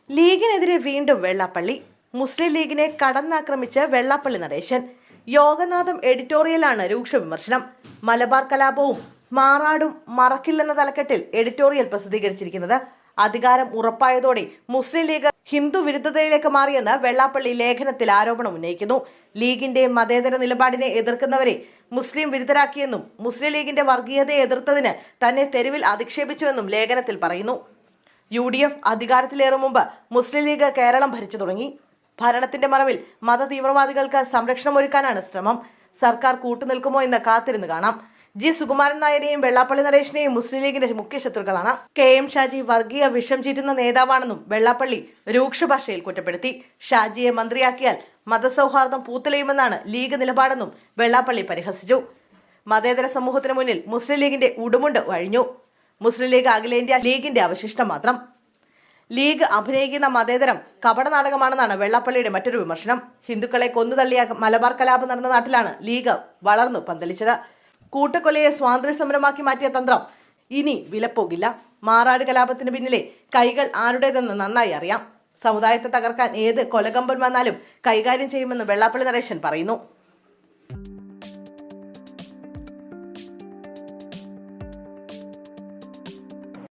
ലീഗിനെതിരെ വീണ്ടും വെള്ളാപ്പള്ളി. മുസ്ലിം ലീഗിനെ കടന്നാക്രമിച്ച് വെള്ളാപ്പള്ളി നടേശൻ. യോഗനാഥം എഡിറ്റോറിയലാണ് രൂക്ഷ വിമർശനം. മലബാർ കലാപവും മാറാടും മറക്കില്ലെന്ന തലക്കെട്ടിൽ എഡിറ്റോറിയൽ പ്രസിദ്ധീകരിച്ചിരിക്കുന്നത്. അധികാരം ഉറപ്പായതോടെ മുസ്ലിം ലീഗ് ഹിന്ദു വിരുദ്ധതയിലേക്ക് മാറിയെന്ന് വെള്ളാപ്പള്ളി ലേഖനത്തിൽ ആരോപണം ഉന്നയിക്കുന്നു. ലീഗിന്റെ മതേതര നിലപാടിനെ എതിർക്കുന്നവരെ മുസ്ലിം വിരുദ്ധരാക്കിയെന്നും മുസ്ലിം ലീഗിന്റെ വർഗീയതയെ എതിർത്തതിന് തന്നെ തെരുവിൽ അധിക്ഷേപിച്ചുവെന്നും ലേഖനത്തിൽ പറയുന്നു. UDF അധികാരത്തിലേറും മുമ്പ് മുസ്ലിം ലീഗ് കേരളം ഭരിച്ചു തുടങ്ങി. ഭരണത്തിന്റെ മറവിൽ മത തീവ്രവാദികൾക്ക് സംരക്ഷണമൊരുക്കാനാണ് ശ്രമം. സർക്കാർ കൂട്ടുനിൽക്കുമോ എന്ന് കാത്തിരുന്ന് കാണാം. G. സുകുമാരൻ നായരെയും വെള്ളാപ്പള്ളി നടേശനെയും മുസ്ലിം ലീഗിന്റെ മുഖ്യ ശത്രുക്കളാണ്. KM ഷാജി വർഗീയ വിഷം ചീറ്റുന്ന നേതാവാണെന്നും വെള്ളാപ്പള്ളി രൂക്ഷ ഭാഷയിൽ കുറ്റപ്പെടുത്തി. ഷാജിയെ മന്ത്രിയാക്കിയാൽ മതസൗഹാർദ്ദം പൂത്തലയുമെന്നാണ് ലീഗ് നിലപാടെന്നും വെള്ളാപ്പള്ളി പരിഹസിച്ചു. മതേതര സമൂഹത്തിന് മുന്നിൽ മുസ്ലിം ലീഗിന്റെ ഉടുമുണ്ട് കഴിഞ്ഞു. മുസ്ലിം ലീഗ് അഖിലേന്ത്യാ ലീഗിന്റെ അവശിഷ്ടം മാത്രം. ലീഗ് അഭിനയിക്കുന്ന മതേതരം കപട നാടകമാണെന്നാണ് വെള്ളാപ്പള്ളിയുടെ മറ്റൊരു വിമർശനം. ഹിന്ദുക്കളെ കൊന്നുതള്ളിയ മലബാർ കലാപം നടന്ന നാട്ടിലാണ് ലീഗ് വളർന്നു പന്തലിച്ചത്. കൂട്ടക്കൊലയെ സ്വാതന്ത്ര്യ സമരമാക്കി മാറ്റിയ തന്ത്രം ഇനി വിലപ്പോകില്ല. മാറാട് കലാപത്തിന് പിന്നിലെ കൈകൾ ആരുടേതെന്ന് നന്നായി അറിയാം. സമുദായത്തെ തകർക്കാൻ ഏത് കൊലകമ്പൻ വന്നാലും കൈകാര്യം ചെയ്യുമെന്ന് വെള്ളാപ്പള്ളി നടേശൻ പറയുന്നു.